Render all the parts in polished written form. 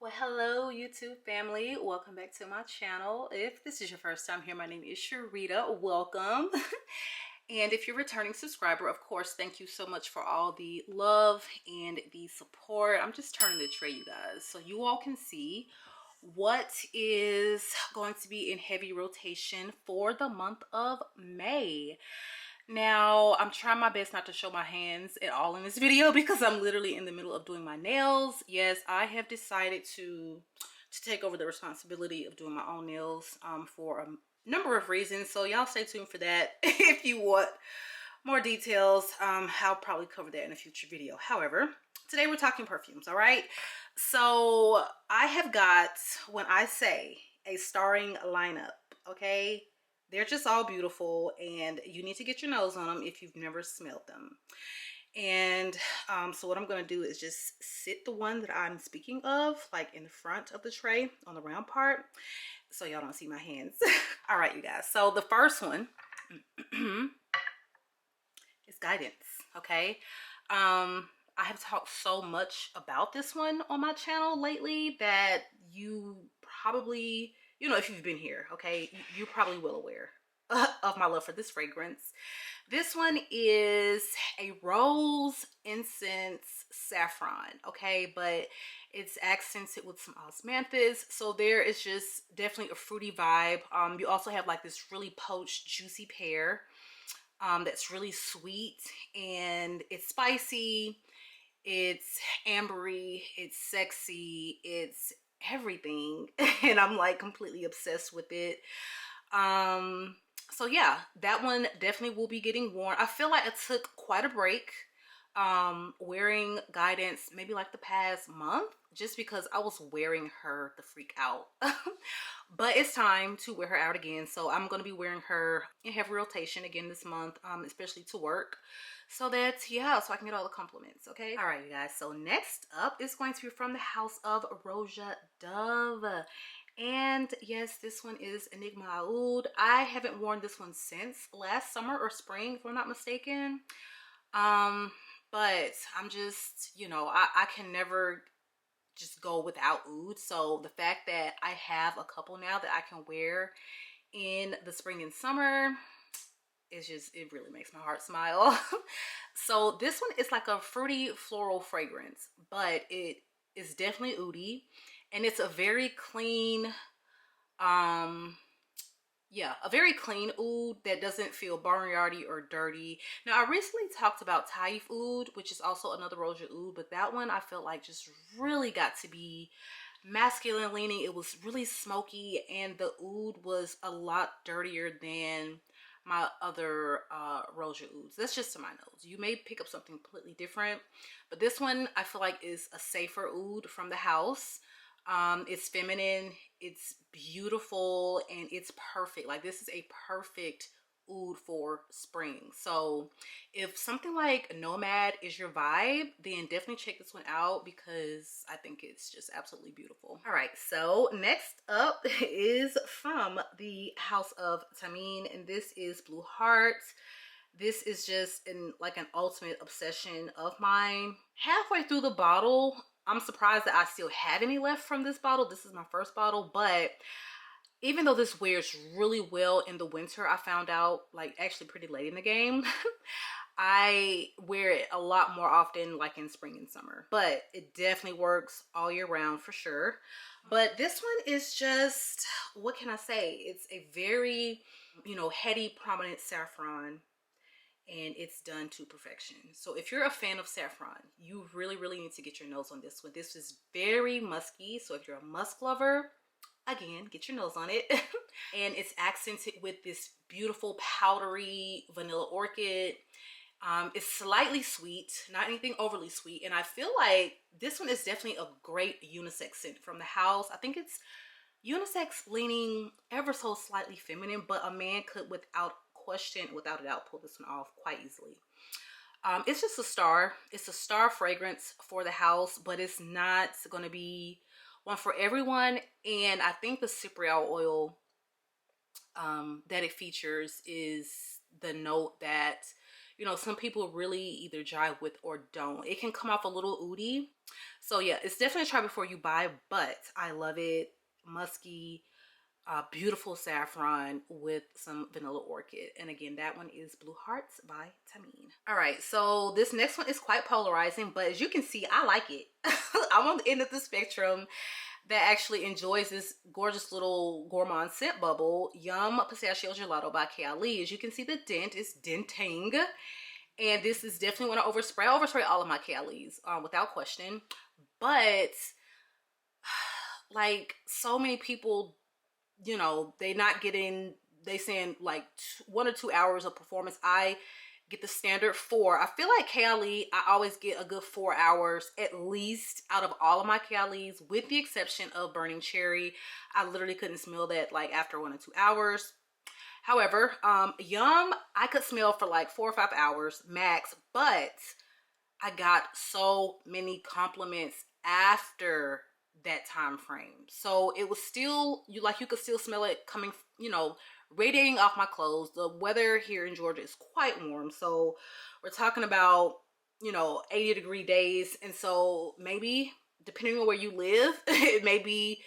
Well, hello YouTube family, welcome back to my channel. If this is your first time here, my name is Sharida. Welcome. And if you're a returning subscriber, of course, thank you so much for all the love and the support. I'm just turning the tray, you guys, so you all can see what is going to be in heavy rotation for the month of May. Now, I'm trying my best not to show my hands at all in this video because I'm literally in the middle of doing my nails. Yes, I have decided to take over the responsibility of doing my own nails for a number of reasons. So y'all stay tuned for that. If you want more details, I'll probably cover that in a future video. However, today we're talking perfumes, all right? So I have got, when I say a starring lineup, okay? They're just all beautiful and you need to get your nose on them if you've never smelled them. And so what I'm going to do is just sit the one that I'm speaking of like in the front of the tray on the round part so y'all don't see my hands. All right, you guys. So the first one is Guidance, okay? I have talked so much about this one on my channel lately that you probably, you know, if you've been here, okay, you're probably well aware of my love for this fragrance. This one is a rose incense saffron, okay, but it's accented with some osmanthus, so there is just definitely a fruity vibe. You also have like this really poached juicy pear that's really sweet, and it's spicy, it's ambery, it's sexy, it's everything. And I'm like completely obsessed with it. So yeah, that one definitely will be getting worn. I feel like I took quite a break wearing Guidance maybe like the past month just because I was wearing her the freak out. But it's time to wear her out again, so I'm going to be wearing her in heavy rotation again this month, especially to work, so that, yeah, so I can get all the compliments. Okay, all right, you guys, so next up is going to be from the house of Roja Dove. And yes, this one is Enigma Aoud. I haven't worn this one since last summer or spring, if I'm not mistaken. But I'm just, you know, I can never just go without oud. So the fact that I have a couple now that I can wear in the spring and summer, it's just, it really makes my heart smile. So this one is like a fruity floral fragrance, but it is definitely oudy, and it's a very clean, yeah, a very clean oud that doesn't feel barnyardy or dirty. Now, I recently talked about Taif oud, which is also another Roja oud, but that one I felt like just really got to be masculine leaning. It was really smoky, and the oud was a lot dirtier than my other Roja ouds. That's just to my nose. You may pick up something completely different, but this one I feel like is a safer oud from the house. It's feminine, it's beautiful, and it's perfect. Like, this is a perfect oud for spring. So if something like Nomade is your vibe, then definitely check this one out because I think it's just absolutely beautiful. All right, so next up is from the house of Thameen, and this is Blue Heart. This is just like an ultimate obsession of mine. Halfway through the bottle, I'm surprised that I still have any left from this bottle. This is my first bottle, but even though this wears really well in the winter, I found out like actually pretty late in the game, I wear it a lot more often like in spring and summer, but it definitely works all year round for sure. But this one is just, what can I say? It's a very, you know, heady, prominent saffron, and it's done to perfection. So if you're a fan of saffron, you really need to get your nose on this one. This is very musky, so if you're a musk lover, again, get your nose on it. And it's accented with this beautiful powdery vanilla orchid. It's slightly sweet, not anything overly sweet, and I feel like this one is definitely a great unisex scent from the house. I think it's unisex leaning ever so slightly feminine, but a man could without question, without a doubt, pull this one off quite easily. It's just a star. It's a star fragrance for the house, but it's not going to be one for everyone. And I think the cypriol oil that it features is the note that you know, some people really either jive with or don't. It can come off a little oody. So yeah, it's definitely a try before you buy, but I love it. Musky, beautiful saffron with some vanilla orchid. And again, that one is Blue Hearts by Thameen. All right, so this next one is quite polarizing, but as you can see, I like it. I'm on the end of the spectrum that actually enjoys this gorgeous little gourmand scent bubble, Yum Pistachio Gelato by Kayali. As you can see, the dent is denting, and this is definitely when I overspray. I overspray all of my Kayalis without question, but like so many people, you know, they saying like 1 or 2 hours of performance. I get the standard 4. I feel like Kayali, I always get a good 4 hours at least out of all of my Kayalis, with the exception of Burning Cherry. I literally couldn't smell that like after 1 or 2 hours. However, Yum, I could smell for like 4 or 5 hours max, but I got so many compliments after that time frame. So it was still, you could still smell it coming, you know, radiating off my clothes. The weather here in Georgia is quite warm, so we're talking about, you know, 80-degree days. And so maybe depending on where you live, it may be,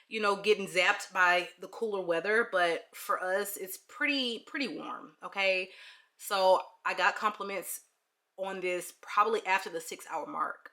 you know, getting zapped by the cooler weather, but for us it's pretty warm. Okay, so I got compliments on this probably after the 6-hour mark.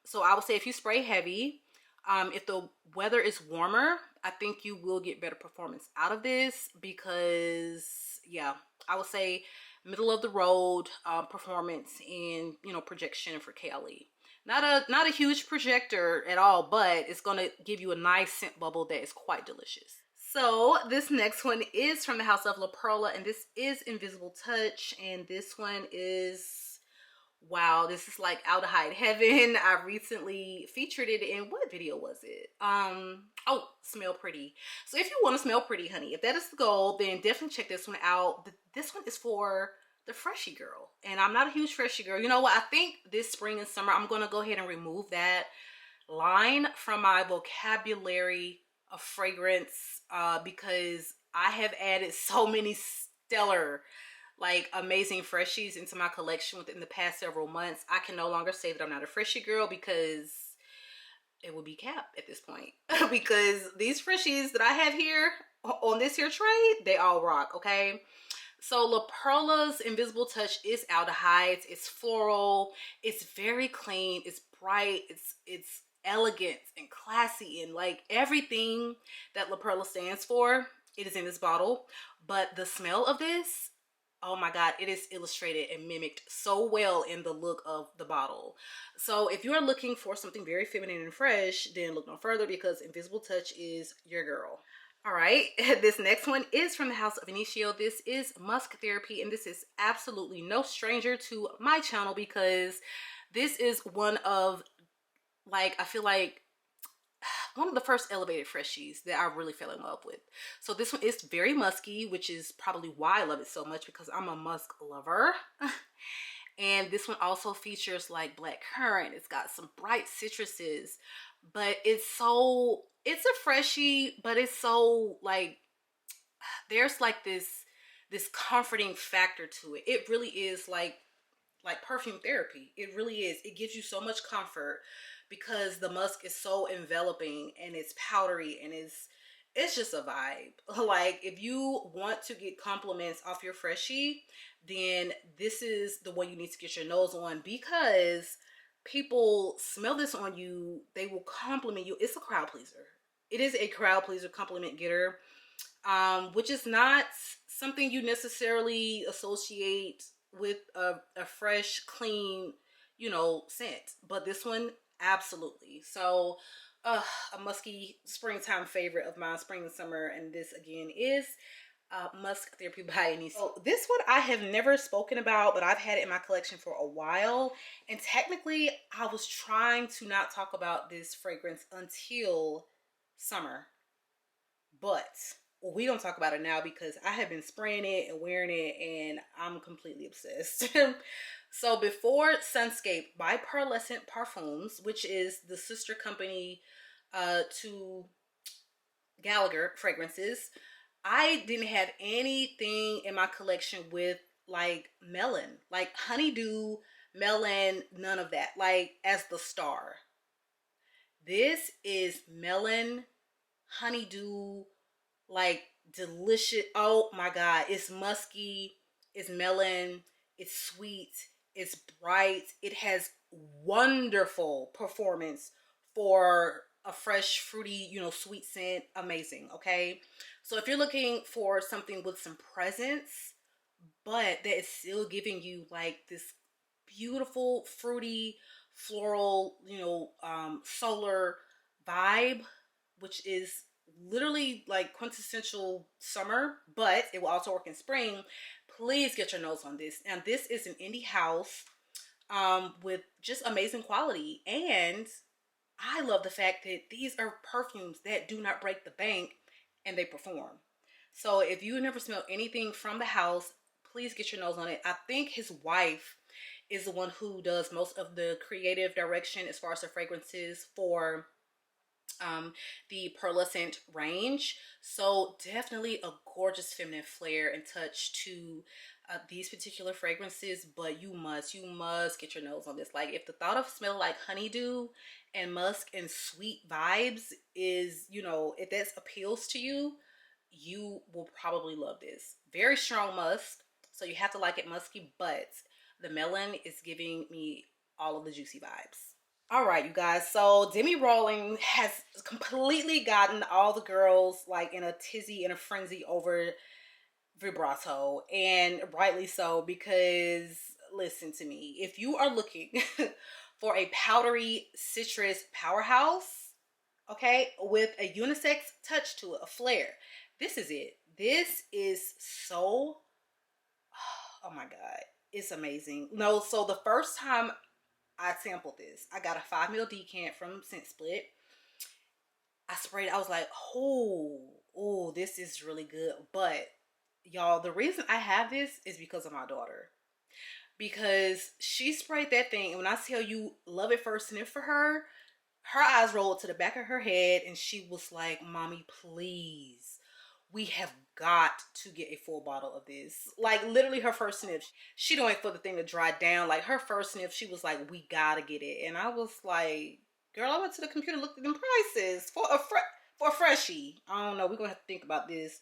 So I would say if you spray heavy, if the weather is warmer, I think you will get better performance out of this, because yeah, I would say middle of the road performance and, you know, projection for Kayali. Not a huge projector at all, but it's gonna give you a nice scent bubble that is quite delicious. So this next one is from the house of La Perla, and this is Invisible Touch, and this one is, wow, this is like aldehyde heaven. I recently featured it in, what video was it? Oh, Smell Pretty. So if you want to smell pretty, honey, if that is the goal, then definitely check this one out. This one is for the freshy girl, and I'm not a huge freshy girl. You know what, I think this spring and summer I'm gonna go ahead and remove that line from my vocabulary of fragrance, because I have added so many stellar, like amazing freshies into my collection within the past several months. I can no longer say that I'm not a freshy girl, because it would be cap at this point. Because these freshies that I have here on this here tray, they all rock. Okay, so La Perla's Invisible Touch is aldehydes, it's floral, it's very clean, it's bright, it's elegant and classy, and like everything that La Perla stands for, it is in this bottle. But the smell of this, oh my god, it is illustrated and mimicked so well in the look of the bottle. So if you are looking for something very feminine and fresh, then look no further, because Invisible Touch is your girl. All right, this next one is from the house of Initio. This is Musk Therapy, and this is absolutely no stranger to my channel, because this is one of, like, I feel like one of the first elevated freshies that I really fell in love with. So this one is very musky, which is probably why I love it so much, because I'm a musk lover. And this one also features like black currant. It's got some bright citruses, but it's a freshie, but it's so like, there's like this comforting factor to it. It really is like perfume therapy. It really is. It gives you so much comfort, because the musk is so enveloping, and it's powdery, and it's just a vibe. Like if you want to get compliments off your freshie, then this is the one you need to get your nose on, because people smell this on you, they will compliment you. It's a crowd pleaser. It is a crowd pleaser, compliment getter, which is not something you necessarily associate with a fresh, clean, you know, scent. But this one, absolutely. So a musky springtime favorite of mine, spring and summer, and this again is Musk Therapy by Initio. So this one I have never spoken about, but I've had it in my collection for a while, and technically I was trying to not talk about this fragrance until summer, but we don't talk about it now, because I have been spraying it and wearing it, and I'm completely obsessed. So before Sunscape by Pearlescent Parfums, which is the sister company to Gallagher fragrances, I didn't have anything in my collection with like melon, like honeydew, melon, none of that, like as the star. This is melon, honeydew, like delicious. Oh my God. It's musky, it's melon, it's sweet, it's bright. It has wonderful performance for a fresh, fruity, you know, sweet scent. Amazing. Okay. So if you're looking for something with some presence, but that is still giving you like this beautiful, fruity, floral, you know, solar vibe, which is literally like quintessential summer, but it will also work in spring. Please get your nose on this. And this is an indie house with just amazing quality. And I love the fact that these are perfumes that do not break the bank and they perform. So if you never smelled anything from the house, please get your nose on it. I think his wife is the one who does most of the creative direction as far as the fragrances for the Pearlescent range. So definitely a gorgeous feminine flair and touch to these particular fragrances, but you must get your nose on this. Like if the thought of smell like honeydew and musk and sweet vibes is, you know, if that appeals to you, you will probably love this. Very strong musk, so you have to like it musky, but the melon is giving me all of the juicy vibes. All right, you guys, so Demi Rawling has completely gotten all the girls like in a tizzy and a frenzy over Vibrato, and rightly so, because listen to me, if you are looking for a powdery citrus powerhouse, okay, with a unisex touch to it, a flair, this is it. This is so, oh my God, it's amazing. No, so the first time I sampled this, I got a 5 ml decant from Scent Split. I sprayed it. I was like, oh, this is really good. But y'all, the reason I have this is because of my daughter. Because she sprayed that thing, and when I tell you love it first sniff for her, her eyes rolled to the back of her head and she was like, Mommy, please, we have got to get a full bottle of this. Like literally her first sniff, she don't wait for the thing to dry down. Like her first sniff, she was like, we gotta get it. And I was like, girl, I went to the computer, looked at them prices for a freshie. I don't know, we're gonna have to think about this.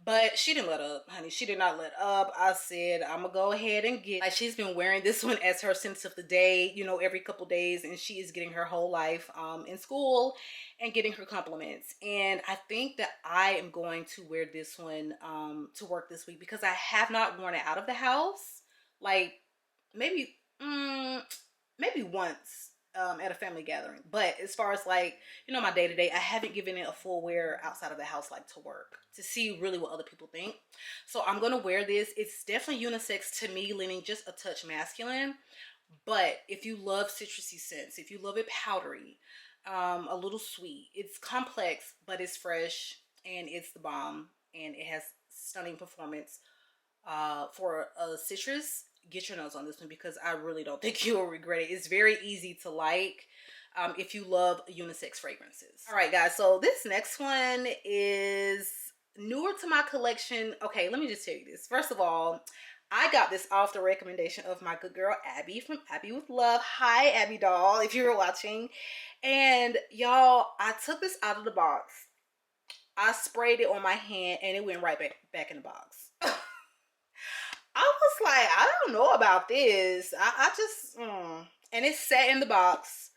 But she didn't let up, honey. She did not let up. I said, I'm gonna go ahead and get, like, she's been wearing this one as her scent of the day, you know, every couple days, and she is getting her whole life in school and getting her compliments. And I think that I am going to wear this one to work this week, because I have not worn it out of the house. Like maybe maybe once at a family gathering, but as far as like, you know, my day-to-day, I haven't given it a full wear outside of the house, like to work, to see really what other people think. So I'm gonna wear this. It's definitely unisex to me, leaning just a touch masculine, but if you love citrusy scents, if you love it powdery, a little sweet, it's complex but it's fresh and it's the bomb, and it has stunning performance for a citrus. Get your nose on this one, because I really don't think you will regret it. It's very easy to like if you love unisex fragrances. All right, guys, so this next one is newer to my collection. Okay, let me just tell you this. First of all, I got this off the recommendation of my good girl Abby from Abby with Love. Hi, Abby doll, if you're watching. And y'all, I took this out of the box. I sprayed it on my hand and it went right back in the box. I was like, I don't know about this. I just, and it sat in the box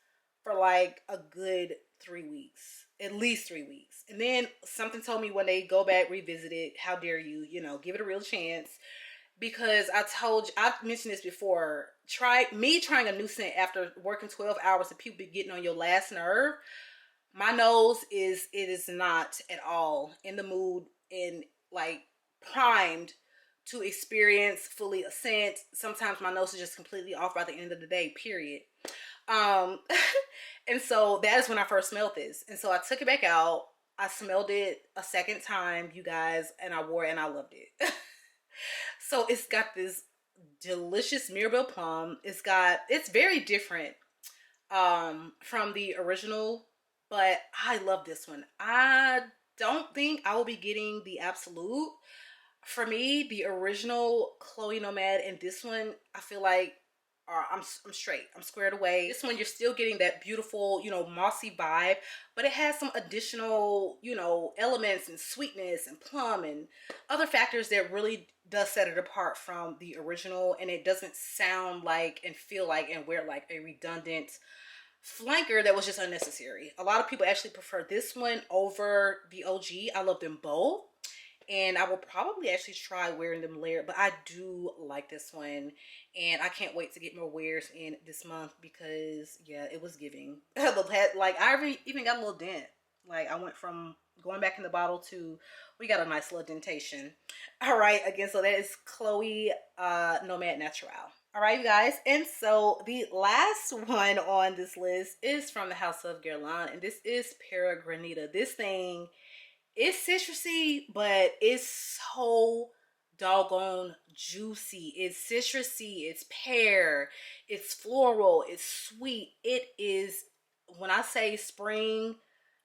for like a good 3 weeks, at least 3 weeks. And then something told me when they go back, revisit it, how dare you, you know, give it a real chance. Because I told you, I've mentioned this before, trying a new scent after working 12 hours and people be getting on your last nerve. My nose it is not at all in the mood and like primed to experience fully a scent. Sometimes my nose is just completely off by the end of the day, period. And so that is when I first smelled this. And so I took it back out. I smelled it a second time, you guys, and I wore it and I loved it. So it's got this delicious Mirabelle plum. It's very different from the original, but I love this one. I don't think I will be getting the Absolute. For me, the original Chloe Nomade and this one, I feel like I'm straight. I'm squared away. This one, you're still getting that beautiful, you know, mossy vibe, but it has some additional, you know, elements and sweetness and plum and other factors that really does set it apart from the original. And it doesn't sound like and feel like and wear like a redundant flanker that was just unnecessary. A lot of people actually prefer this one over the OG. I love them both, and I will probably actually try wearing them layered, but I do like this one, and I can't wait to get more wears in this month because yeah, it was giving. Like I even got a little dent. Like I went from going back in the bottle to we got a nice little dentation. All right, again, so that is Chloe Nomade Naturelle. All right, you guys, and so the last one on this list is from the house of Guerlain, and this is Pera Granita. This thing is citrusy, but it's so doggone juicy. It's citrusy, it's pear, it's floral, it's sweet. It is, when I say spring,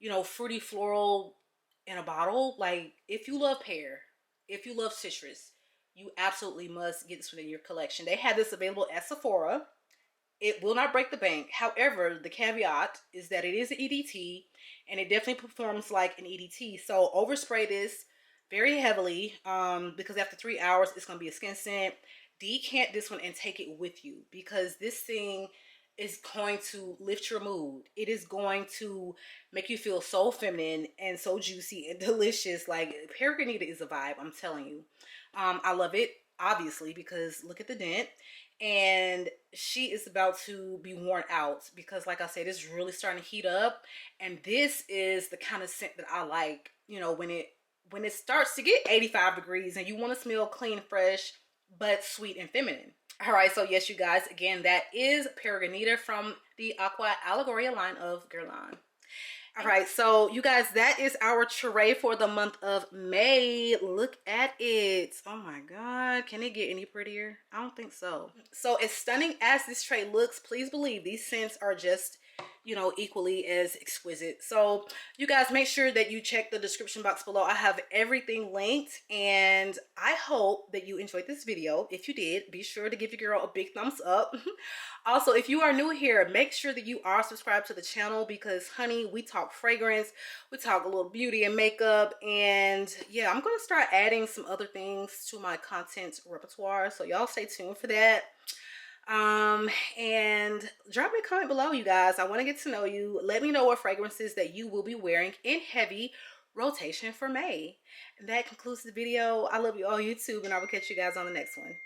you know, fruity floral in a bottle, like if you love pear, if you love citrus, you absolutely must get this one in your collection. They have this available at Sephora. It will not break the bank. However, the caveat is that it is an EDT and it definitely performs like an EDT. So overspray this very heavily because after 3 hours, it's going to be a skin scent. Decant this one and take it with you because this thing is going to lift your mood. It is going to make you feel so feminine and so juicy and delicious. Like Pera Granita is a vibe, I'm telling you. I love it, obviously, because look at the dent. And she is about to be worn out because, like I said, it's really starting to heat up. And this is the kind of scent that I like, you know, when it starts to get 85 degrees and you want to smell clean, fresh, but sweet and feminine. All right, so yes, you guys, again, that is Pera Granita from the Aqua Allegoria line of Guerlain. All right, so you guys, that is our tray for the month of May. Look at it. Oh my God, can it get any prettier? I don't think so. So as stunning as this tray looks, please believe these scents are just, you know, equally as exquisite. So you guys, make sure that you check the description box below. I have everything linked, and I hope that you enjoyed this video. If you did, be sure to give your girl a big thumbs up. Also, if you are new here, make sure that you are subscribed to the channel because, honey, we talk fragrance, we talk a little beauty and makeup, and yeah, I'm gonna start adding some other things to my content repertoire, so y'all stay tuned for that. And drop me a comment below, you guys. I want to get to know you. Let me know what fragrances that you will be wearing in heavy rotation for May. And that concludes the video. I love you all, YouTube, and I will catch you guys on the next one.